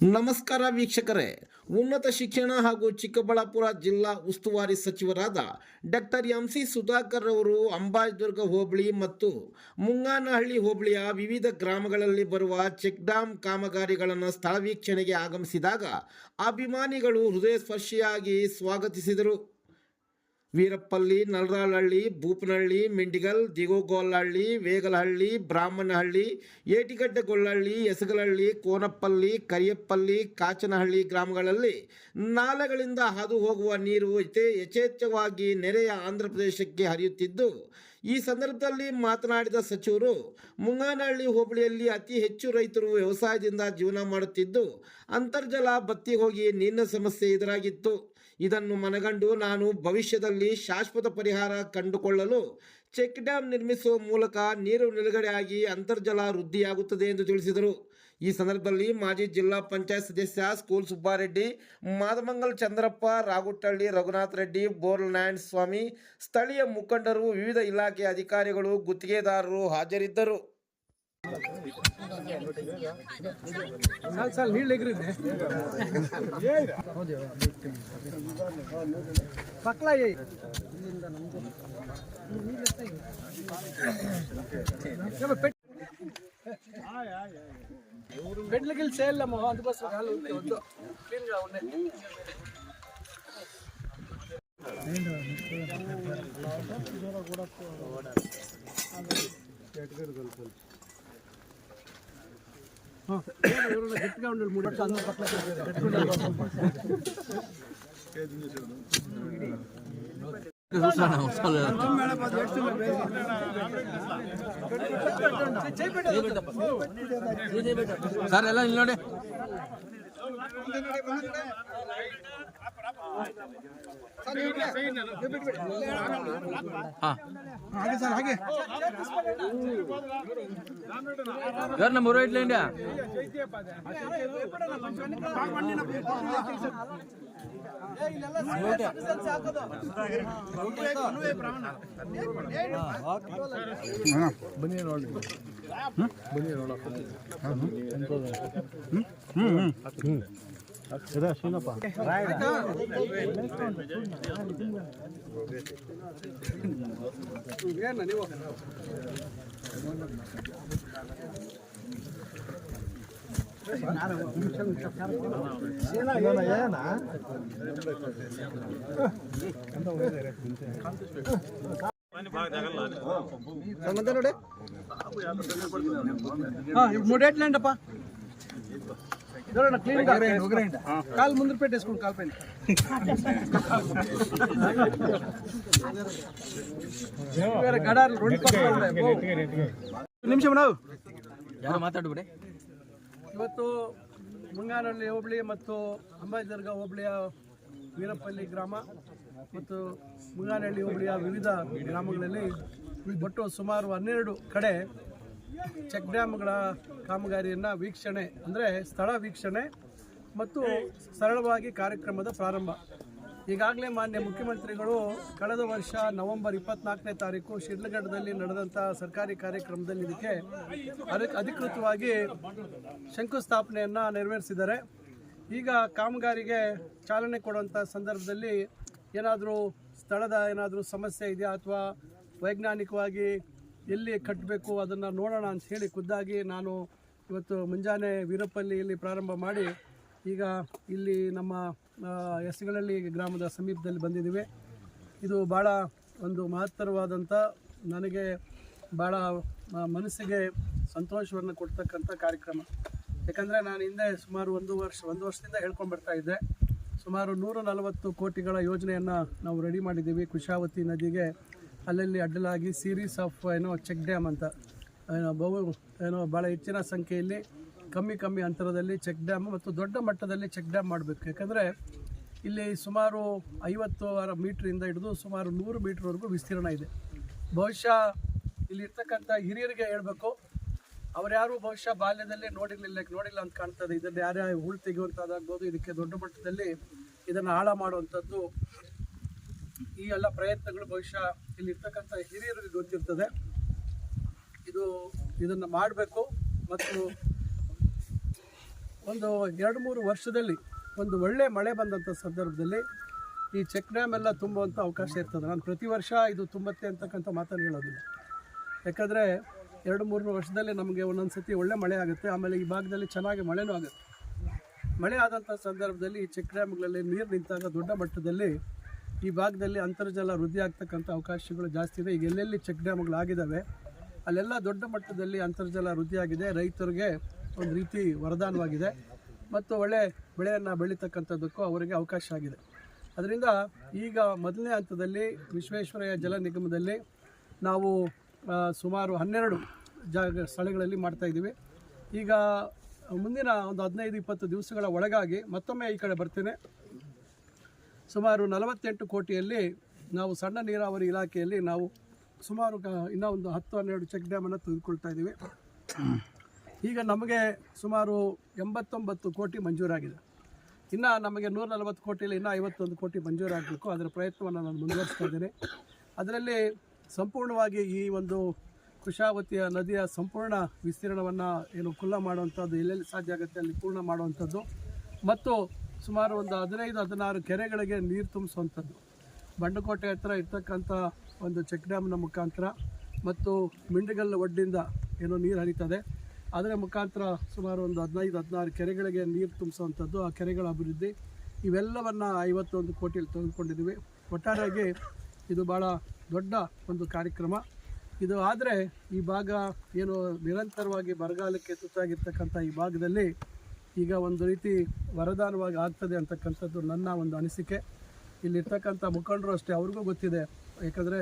ನಮಸ್ಕಾರ ವೀಕ್ಷಕರೇ. ಉನ್ನತ ಶಿಕ್ಷಣ ಹಾಗೂ ಚಿಕ್ಕಬಳ್ಳಾಪುರ ಜಿಲ್ಲಾ ಉಸ್ತುವಾರಿ ಸಚಿವರಾದ ಡಾಕ್ಟರ್ ಎಂಸಿ ಸುಧಾಕರ್ ಅವರು ಅಂಬಾಜಿದುರ್ಗ ಹೋಬಳಿ ಮತ್ತು ಮುಂಗಾನಹಳ್ಳಿ ಹೋಬಳಿಯ ವಿವಿಧ ಗ್ರಾಮಗಳಲ್ಲಿ ಬರುವ ಚೆಕ್ ಡ್ಯಾಂ ಕಾಮಗಾರಿಗಳನ್ನು ಸ್ಥಳ ವೀಕ್ಷಣೆಗೆ ಆಗಮಿಸಿದಾಗ ಅಭಿಮಾನಿಗಳು ಹೃದಯಸ್ಪರ್ಶಿಯಾಗಿ ಸ್ವಾಗತಿಸಿದರು. ವೀರಪ್ಪಲ್ಲಿ, ನಲ್ರಾಳಹಳ್ಳಿ, ಬೂಪನಹಳ್ಳಿ, ಮಿಂಡಿಗಲ್, ದಿಗೋಗೋಲಹಳ್ಳಿ, ವೇಗಲಹಳ್ಳಿ, ಬ್ರಾಹ್ಮಣಹಳ್ಳಿ, ಏಟಿಗಡ್ಡೆಗೊಳ್ಳಹಳ್ಳಿ, ಎಸಗಲಹಳ್ಳಿ, ಕೋನಪ್ಪಲ್ಲಿ, ಕರಿಯಪ್ಪಲ್ಲಿ, ಕಾಚನಹಳ್ಳಿ ಗ್ರಾಮಗಳಲ್ಲಿ ನಾಲೆಗಳಿಂದ ಹಾದು ಹೋಗುವ ನೀರು ಯಥೇಚ್ಛವಾಗಿ ನೆರೆಯ ಆಂಧ್ರ ಪ್ರದೇಶಕ್ಕೆ ಹರಿಯುತ್ತಿದ್ದು, ಈ ಸಂದರ್ಭದಲ್ಲಿ ಮಾತನಾಡಿದ ಸಚಿವರು, ಮುಂಗಾನಹಳ್ಳಿ ಹೋಬಳಿಯಲ್ಲಿ ಅತಿ ಹೆಚ್ಚು ರೈತರು ವ್ಯವಸಾಯದಿಂದ ಜೀವನ ಮಾಡುತ್ತಿದ್ದು, ಅಂತರ್ಜಲ ಬತ್ತಿ ಹೋಗಿ ನೀರಿನ ಸಮಸ್ಯೆ ಎದುರಾಗಿತ್ತು. ಇದನ್ನು ಮನಗಂಡು ನಾನು ಭವಿಷ್ಯದಲ್ಲಿ ಶಾಶ್ವತ ಪರಿಹಾರ ಕಂಡುಕೊಳ್ಳಲು ಚೆಕ್ ಡ್ಯಾಂ ನಿರ್ಮಿಸುವ ಮೂಲಕ ನೀರು ನಿಲುಗಡೆಯಾಗಿ ಅಂತರ್ಜಲ ವೃದ್ಧಿಯಾಗುತ್ತದೆ ಎಂದು ತಿಳಿಸಿದರು. ಈ ಸಂದರ್ಭದಲ್ಲಿ ಮಾಜಿ ಜಿಲ್ಲಾ ಪಂಚಾಯತ್ ಸದಸ್ಯ ಸ್ಕೂಲ್ ಸುಬ್ಬಾರೆಡ್ಡಿ, ಮಾದಮಂಗಲ್ ಚಂದ್ರಪ್ಪ, ರಾಗುಟ್ಟಳ್ಳಿ ರಘುನಾಥ್ ರೆಡ್ಡಿ, ಬೋರ್ಲ್ಯಾಂಡ್ ಸ್ವಾಮಿ, ಸ್ಥಳೀಯ ಮುಖಂಡರು, ವಿವಿಧ ಇಲಾಖೆ ಅಧಿಕಾರಿಗಳು, ಗುತ್ತಿಗೆದಾರರು ಹಾಜರಿದ್ದರು. బెడ్లకి సేల్లమ్మా అందుకోసం కాలు వద్దు క్లీన్గా ఉన్నాయి. గట్టిగా ఉండాలి, మూడు అందరూ ಸರ್ ಎಲ್ಲ ಇಲ್ಲಿ ನೋಡಿ. ಯಾರು ನಮ್ಮ ಊರು ಇಟ್ಲ ಇಂಡಿಯಾ ಬನ್ನಿ ನೋಡಿ ಬನ್ನಿ ನೋಡಪ್ಪ. ಶೀನಪ್ಪ ಏನು ನೀವು మూడేట్లేండప్ప కాలు ముందు పెట్టేసుకోండి, కాలు పైన గడాలు రెండు నిమిషం ನಾವು ಯಾರು ಮಾತಾಡ್ಬಿಡಿ. ಇವತ್ತು ಮುಂಗಾನಹಳ್ಳಿ ಹೋಬಳಿ ಮತ್ತು ಅಂಬಾಜಿದುರ್ಗ ಹೋಬಳಿಯ ವೀರಪ್ಪಲ್ಲಿ ಗ್ರಾಮ ಮತ್ತು ಮುಂಗಾನಹಳ್ಳಿ ಹೋಬಳಿಯ ವಿವಿಧ ಗ್ರಾಮಗಳಲ್ಲಿ ಒಟ್ಟು ಸುಮಾರು 12 ಕಡೆ ಚೆಕ್ ಡ್ಯಾಮ್ಗಳ ಕಾಮಗಾರಿಯನ್ನು ವೀಕ್ಷಣೆ ಅಂದರೆ ಸ್ಥಳ ವೀಕ್ಷಣೆ ಮತ್ತು ಸರಳವಾಗಿ ಕಾರ್ಯಕ್ರಮದ ಪ್ರಾರಂಭ. ಈಗಾಗಲೇ ಮಾನ್ಯ ಮುಖ್ಯಮಂತ್ರಿಗಳು ಕಳೆದ ವರ್ಷ ನವೆಂಬರ್ 24ನೇ ತಾರೀಕು ಶಿಡ್ಲಘಟ್ಟದಲ್ಲಿ ನಡೆದಂಥ ಸರ್ಕಾರಿ ಕಾರ್ಯಕ್ರಮದಲ್ಲಿ ಇದಕ್ಕೆ ಅಧಿಕೃತವಾಗಿ ಶಂಕುಸ್ಥಾಪನೆಯನ್ನು ನೆರವೇರಿಸಿದ್ದಾರೆ. ಈಗ ಕಾಮಗಾರಿಗೆ ಚಾಲನೆ ಕೊಡುವಂಥ ಸಂದರ್ಭದಲ್ಲಿ ಏನಾದರೂ ಸ್ಥಳದ ಏನಾದರೂ ಸಮಸ್ಯೆ ಇದೆಯಾ ಅಥವಾ ವೈಜ್ಞಾನಿಕವಾಗಿ ಎಲ್ಲಿ ಕಟ್ಟಬೇಕು ಅದನ್ನು ನೋಡೋಣ ಅಂತ ಹೇಳಿ ಖುದ್ದಾಗಿ ನಾನು ಇವತ್ತು ಮುಂಜಾನೆ ವೀರಪ್ಪಲ್ಲಿಯಲ್ಲಿ ಪ್ರಾರಂಭ ಮಾಡಿ ಈಗ ಇಲ್ಲಿ ನಮ್ಮ ಎಸ್ಗಲಹಳ್ಳಿ ಗ್ರಾಮದ ಸಮೀಪದಲ್ಲಿ ಬಂದಿದ್ದೀವಿ. ಇದು ಭಾಳ ಒಂದು ಮಹತ್ತರವಾದಂಥ, ನನಗೆ ಭಾಳ ಮನಸ್ಸಿಗೆ ಸಂತೋಷವನ್ನು ಕೊಡ್ತಕ್ಕಂಥ ಕಾರ್ಯಕ್ರಮ. ಯಾಕಂದರೆ ನಾನು ಹಿಂದೆ ಸುಮಾರು ಒಂದು ವರ್ಷದಿಂದ ಹೇಳ್ಕೊಂಡು ಬರ್ತಾ ಇದ್ದೆ. ಸುಮಾರು 140 ಕೋಟಿಗಳ ಯೋಜನೆಯನ್ನು ನಾವು ರೆಡಿ ಮಾಡಿದ್ದೀವಿ. ಕುಶಾವತಿ ನದಿಗೆ ಅಲ್ಲಲ್ಲಿ ಅಡ್ಡಲಾಗಿ ಸೀರೀಸ್ ಆಫ್ ಚೆಕ್ ಡ್ಯಾಮ್ ಅಂತ ಭಾಳ ಹೆಚ್ಚಿನ ಸಂಖ್ಯೆಯಲ್ಲಿ ಕಮ್ಮಿ ಅಂತರದಲ್ಲಿ ಚೆಕ್ ಡ್ಯಾಮ್ ಮತ್ತು ದೊಡ್ಡ ಮಟ್ಟದಲ್ಲಿ ಚೆಕ್ ಡ್ಯಾಮ್ ಮಾಡಬೇಕು. ಯಾಕಂದರೆ ಇಲ್ಲಿ ಸುಮಾರು 50 ಮೀಟ್ರಿಂದ ಹಿಡಿದು ಸುಮಾರು 100 ಮೀಟ್ರ್ವರೆಗೂ ವಿಸ್ತೀರ್ಣ ಇದೆ. ಬಹುಶಃ ಇಲ್ಲಿರ್ತಕ್ಕಂಥ ಹಿರಿಯರಿಗೆ ಹೇಳಬೇಕು, ಅವರ್ಯಾರು ಬಹುಶಃ ಬಾಲ್ಯದಲ್ಲೇ ನೋಡಿಲ್ಲ ಅಂತ ಕಾಣ್ತದೆ. ಇದನ್ನು ಯಾರ್ಯಾರು ಹೂಳು ತೆಗೆಯುವಂಥದ್ದಾಗ್ಬೋದು, ಇದಕ್ಕೆ ದೊಡ್ಡ ಮಟ್ಟದಲ್ಲಿ ಇದನ್ನು ಆಳ ಮಾಡುವಂಥದ್ದು ಈ ಎಲ್ಲ ಪ್ರಯತ್ನಗಳು ಬಹುಶಃ ಇಲ್ಲಿರ್ತಕ್ಕಂಥ ಹಿರಿಯರಿಗೆ ಗೊತ್ತಿರ್ತದೆ. ಇದನ್ನು ಮಾಡಬೇಕು ಮತ್ತು ಒಂದು 2-3 ವರ್ಷದಲ್ಲಿ ಒಂದು ಒಳ್ಳೆ ಮಳೆ ಬಂದಂಥ ಸಂದರ್ಭದಲ್ಲಿ ಈ ಚೆಕ್ ಡ್ಯಾಮ್ ಎಲ್ಲ ತುಂಬುವಂಥ ಅವಕಾಶ ಇರ್ತದೆ. ನಾನು ಪ್ರತಿ ವರ್ಷ ಇದು ತುಂಬುತ್ತೆ ಅಂತಕ್ಕಂಥ ಮಾತನ್ನು ಹೇಳೋದಿಲ್ಲ. ಯಾಕಂದರೆ 2-3 ವರ್ಷದಲ್ಲಿ ನಮಗೆ ಒಂದೊಂದು ಸತಿ ಒಳ್ಳೆ ಮಳೆ ಆಗುತ್ತೆ. ಆಮೇಲೆ ಈ ಭಾಗದಲ್ಲಿ ಚೆನ್ನಾಗಿ ಮಳೆನೂ ಆಗುತ್ತೆ. ಮಳೆ ಆದಂಥ ಸಂದರ್ಭದಲ್ಲಿ ಈ ಚೆಕ್ ಡ್ಯಾಮ್ಗಳಲ್ಲಿ ನೀರು ನಿಂತಾಗ ದೊಡ್ಡ ಮಟ್ಟದಲ್ಲಿ ಈ ಭಾಗದಲ್ಲಿ ಅಂತರ್ಜಲ ವೃದ್ಧಿ ಆಗ್ತಕ್ಕಂಥ ಅವಕಾಶಗಳು ಜಾಸ್ತಿ ಇದೆ. ಈಗ ಎಲ್ಲೆಲ್ಲಿ ಚೆಕ್ ಡ್ಯಾಮ್ಗಳಾಗಿದ್ದಾವೆ ಅಲ್ಲೆಲ್ಲ ದೊಡ್ಡ ಮಟ್ಟದಲ್ಲಿ ಅಂತರ್ಜಲ ವೃದ್ಧಿಯಾಗಿದೆ. ರೈತರಿಗೆ ಒಂದು ರೀತಿ ವರದಾನವಾಗಿದೆ ಮತ್ತು ಒಳ್ಳೆ ಬೆಳೆಯನ್ನು ಬೆಳೀತಕ್ಕಂಥದ್ದಕ್ಕೂ ಅವರಿಗೆ ಅವಕಾಶ ಆಗಿದೆ. ಅದರಿಂದ ಈಗ ಮೊದಲನೇ ಹಂತದಲ್ಲಿ ವಿಶ್ವೇಶ್ವರಯ್ಯ ಜಲ ನಿಗಮದಲ್ಲಿ ನಾವು ಸುಮಾರು 12 ಸ್ಥಳಗಳಲ್ಲಿ ಮಾಡ್ತಾಯಿದ್ದೀವಿ. ಈಗ ಮುಂದಿನ ಒಂದು 15-20 ದಿವಸಗಳ ಒಳಗಾಗಿ ಮತ್ತೊಮ್ಮೆ ಈ ಕಡೆ ಬರ್ತೇನೆ. ಸುಮಾರು 48 ಕೋಟಿಯಲ್ಲಿ ನಾವು ಸಣ್ಣ ನೀರಾವರಿ ಇಲಾಖೆಯಲ್ಲಿ ನಾವು ಸುಮಾರು ಇನ್ನೂ ಒಂದು 10-12 ಚೆಕ್ ಡ್ಯಾಮನ್ನು ತೆಗೆದುಕೊಳ್ತಾ ಇದ್ದೀವಿ. ಈಗ ನಮಗೆ ಸುಮಾರು 89 ಕೋಟಿ ಮಂಜೂರಾಗಿದೆ. ಇನ್ನು ನಮಗೆ 140 ಕೋಟಿಯಲ್ಲಿ ಇನ್ನೂ 51 ಕೋಟಿ ಮಂಜೂರಾಗಬೇಕು. ಅದರ ಪ್ರಯತ್ನವನ್ನು ನಾನು ಮುಂದುವರಿಸ್ತಾ ಇದ್ದೇನೆ. ಅದರಲ್ಲಿ ಸಂಪೂರ್ಣವಾಗಿ ಈ ಒಂದು ಕುಶಾವತಿಯ ನದಿಯ ಸಂಪೂರ್ಣ ವಿಸ್ತೀರ್ಣವನ್ನು ಏನು ಕುಲ್ಲ ಮಾಡುವಂಥದ್ದು, ಎಲ್ಲೆಲ್ಲಿ ಸಾಧ್ಯ ಆಗುತ್ತೆ ಅಲ್ಲಿ ಪೂರ್ಣ ಮಾಡುವಂಥದ್ದು ಮತ್ತು ಸುಮಾರು ಒಂದು 15-16 ಕೆರೆಗಳಿಗೆ ನೀರು ತುಂಬಿಸುವಂಥದ್ದು, ಬಂಡಕೋಟೆ ಹತ್ರ ಇರ್ತಕ್ಕಂಥ ಒಂದು ಚೆಕ್ ಡ್ಯಾಮ್ನ ಮುಖಾಂತರ ಮತ್ತು ಮಿಂಡಗಲ್ ಒಡ್ಡಿಂದ ಏನು ನೀರು ಹರಿತದೆ ಅದರ ಮುಖಾಂತರ ಸುಮಾರು ಒಂದು 15-16 ಕೆರೆಗಳಿಗೆ ನೀರು ತುಂಬಿಸುವಂಥದ್ದು, ಆ ಕೆರೆಗಳ ಅಭಿವೃದ್ಧಿ, ಇವೆಲ್ಲವನ್ನು 51 ಕೋಟಿಯಲ್ಲಿ ತೆಗೆದುಕೊಂಡಿದ್ದೀವಿ. ಒಟ್ಟಾರೆಯಾಗಿ ಇದು ಭಾಳ ದೊಡ್ಡ ಒಂದು ಕಾರ್ಯಕ್ರಮ. ಇದು ಆದರೆ ಈ ಭಾಗ ಏನು ನಿರಂತರವಾಗಿ ಬರಗಾಲಕ್ಕೆ ತುತ್ತಾಗಿರ್ತಕ್ಕಂಥ ಈ ಭಾಗದಲ್ಲಿ ಈಗ ಒಂದು ರೀತಿ ವರದಾನವಾಗಿ ಆಗ್ತದೆ ಅಂತಕ್ಕಂಥದ್ದು ನನ್ನ ಒಂದು ಅನಿಸಿಕೆ. ಇಲ್ಲಿರ್ತಕ್ಕಂಥ ಮುಖಂಡರು ಅಷ್ಟೇ, ಅವ್ರಿಗೂ ಗೊತ್ತಿದೆ. ಯಾಕಂದರೆ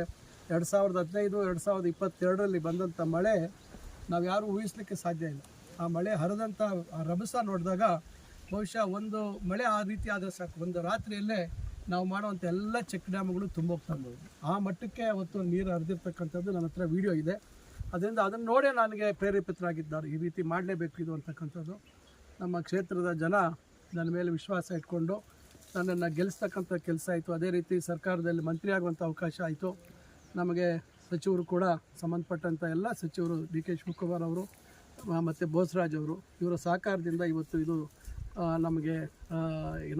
2015-2022ರಲ್ಲಿ ಬಂದಂಥ ಮಳೆ ನಾವು ಯಾರೂ ಊಹಿಸಲಿಕ್ಕೆ ಸಾಧ್ಯ ಇಲ್ಲ. ಆ ಮಳೆ ಹರಿದಂಥ ಆ ರಭಸ ನೋಡಿದಾಗ ಬಹುಶಃ ಒಂದು ಮಳೆ ಆ ರೀತಿ ಆದರೆ ಸಾಕು, ಒಂದು ರಾತ್ರಿಯಲ್ಲೇ ನಾವು ಮಾಡುವಂಥ ಎಲ್ಲ ಚೆಕ್ ಡ್ಯಾಮ್ಗಳು ತುಂಬೋಗ್ತದೆ. ಆ ಮಟ್ಟಕ್ಕೆ ಅವತ್ತು ನೀರು ಹರಿದಿರ್ತಕ್ಕಂಥದ್ದು ನನ್ನ ಹತ್ರ ವಿಡಿಯೋ ಇದೆ. ಅದರಿಂದ ಅದನ್ನು ನೋಡೇ ನನಗೆ ಪ್ರೇರೇಪಿತರಾಗಿದ್ದಾರೆ, ಈ ರೀತಿ ಮಾಡಲೇಬೇಕು ಇದು ಅಂತಕ್ಕಂಥದ್ದು. ನಮ್ಮ ಕ್ಷೇತ್ರದ ಜನ ನನ್ನ ಮೇಲೆ ವಿಶ್ವಾಸ ಇಟ್ಕೊಂಡು ನನ್ನನ್ನು ಗೆಲ್ಲಿಸ್ತಕ್ಕಂಥ ಕೆಲಸ ಆಯಿತು. ಅದೇ ರೀತಿ ಸರ್ಕಾರದಲ್ಲಿ ಮಂತ್ರಿ ಆಗುವಂಥ ಅವಕಾಶ ಆಯಿತು. ನಮಗೆ ಸಚಿವರು ಕೂಡ ಸಂಬಂಧಪಟ್ಟಂಥ ಎಲ್ಲ ಸಚಿವರು ಡಿ.ಕೆ. ಶಿವಕುಮಾರ್ ಅವರು ಮತ್ತು ಬೋಸರಾಜ್ ಅವರು, ಇವರ ಸಹಕಾರದಿಂದ ಇವತ್ತು ಇದು ನಮಗೆ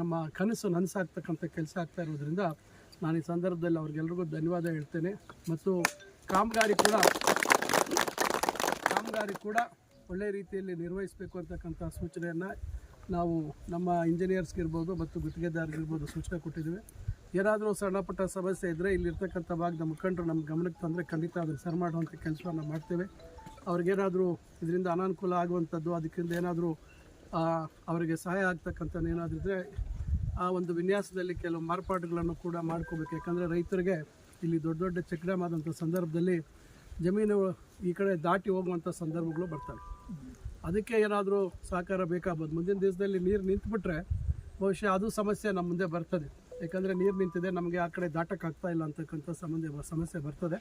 ನಮ್ಮ ಕನಸು ನನಸಾಗ್ತಕ್ಕಂಥ ಕೆಲಸ ಆಗ್ತಾ ಇರೋದ್ರಿಂದ ನಾನು ಈ ಸಂದರ್ಭದಲ್ಲಿ ಅವ್ರಿಗೆಲ್ರಿಗೂ ಧನ್ಯವಾದ ಹೇಳ್ತೇನೆ. ಮತ್ತು ಕಾಮಗಾರಿ ಕೂಡ ಒಳ್ಳೆಯ ರೀತಿಯಲ್ಲಿ ನಿರ್ವಹಿಸಬೇಕು ಅಂತಕ್ಕಂಥ ಸೂಚನೆಯನ್ನು ನಾವು ನಮ್ಮ ಇಂಜಿನಿಯರ್ಸ್ಗಿರ್ಬೋದು ಮತ್ತು ಗುತ್ತಿಗೆದಾರರಿಗಿರ್ಬೋದು ಸೂಚನೆ ಕೊಟ್ಟಿದ್ದೀವಿ. ಏನಾದರೂ ಸಣ್ಣ ಪುಟ್ಟ ಸಮಸ್ಯೆ ಇದ್ದರೆ ಇಲ್ಲಿರ್ತಕ್ಕಂಥ ಭಾಗದ ಮುಖಂಡರು ನಮ್ಮ ಗಮನಕ್ಕೆ ತಂದರೆ ಖಂಡಿತ ಅದನ್ನು ಸರಿ ಮಾಡುವಂಥ ಕೆಲಸವನ್ನು ಮಾಡ್ತೇವೆ. ಅವ್ರಿಗೇನಾದರೂ ಇದರಿಂದ ಅನಾನುಕೂಲ ಆಗುವಂಥದ್ದು, ಅದಕ್ಕಿಂತ ಏನಾದರೂ ಅವರಿಗೆ ಸಹಾಯ ಆಗ್ತಕ್ಕಂಥದ್ದು ಏನಾದರೂ ಇದ್ದರೆ ಆ ಒಂದು ವಿನ್ಯಾಸದಲ್ಲಿ ಕೆಲವು ಮಾರ್ಪಾಡುಗಳನ್ನು ಕೂಡ ಮಾಡ್ಕೋಬೇಕು. ಯಾಕಂದರೆ ರೈತರಿಗೆ ಇಲ್ಲಿ ದೊಡ್ಡ ದೊಡ್ಡ ಚೆಕ್ ಡ್ಯಾಮ್ ಆದಂಥ ಸಂದರ್ಭದಲ್ಲಿ ಜಮೀನು ಈ ಕಡೆ ದಾಟಿ ಹೋಗುವಂಥ ಸಂದರ್ಭಗಳು ಬರ್ತವೆ. ಅದಕ್ಕೆ ಏನಾದರೂ ಸಹಕಾರ ಬೇಕಾಗ್ಬೋದು. ಮುಂದಿನ ದಿವಸದಲ್ಲಿ ನೀರು ನಿಂತುಬಿಟ್ರೆ ಬಹುಶಃ ಅದು ಸಮಸ್ಯೆ ನಮ್ಮ ಮುಂದೆ ಬರ್ತದೆ. ಯಾಕಂದರೆ ನೀರು ನಿಂತಿದೆ, ನಮಗೆ ಆ ಕಡೆ ದಾಟಕ್ಕಾಗ್ತಾ ಇಲ್ಲ ಅಂತಕ್ಕಂಥ ಸಮಸ್ಯೆ ಬರ್ತದೆ.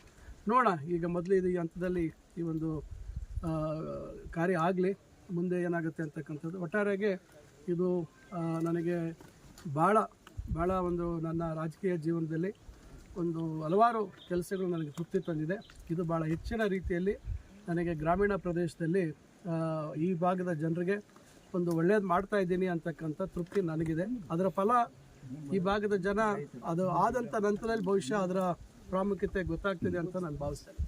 ನೋಡೋಣ, ಈಗ ಮೊದಲು ಇದು ಈ ಹಂತದಲ್ಲಿ ಈ ಒಂದು ಕಾರ್ಯ ಆಗಲಿ, ಮುಂದೆ ಏನಾಗುತ್ತೆ ಅಂತಕ್ಕಂಥದ್ದು. ಒಟ್ಟಾರೆಯಾಗಿ ಇದು ನನಗೆ ಭಾಳ ಒಂದು ನನ್ನ ರಾಜಕೀಯ ಜೀವನದಲ್ಲಿ ಒಂದು ಹಲವಾರು ಕೆಲಸಗಳು ನನಗೆ ತೃಪ್ತಿ ತಂದಿದೆ. ಇದು ಭಾಳ ಹೆಚ್ಚಿನ ರೀತಿಯಲ್ಲಿ ನನಗೆ ಗ್ರಾಮೀಣ ಪ್ರದೇಶದಲ್ಲಿ ಈ ಭಾಗದ ಜನರಿಗೆ ಒಂದು ಒಳ್ಳೇದು ಮಾಡ್ತಾ ಇದ್ದೀನಿ ಅಂತಕ್ಕಂಥ ತೃಪ್ತಿ ನನಗಿದೆ. ಅದರ ಫಲ ಈ ಭಾಗದ ಜನ ಅದು ಆದಂಥ ನಂತರದಲ್ಲಿ ಬಹುಶಃ ಅದರ ಪ್ರಾಮುಖ್ಯತೆ ಗೊತ್ತಾಗ್ತಿದೆ ಅಂತ ನಾನು ಭಾವಿಸ್ತೇನೆ.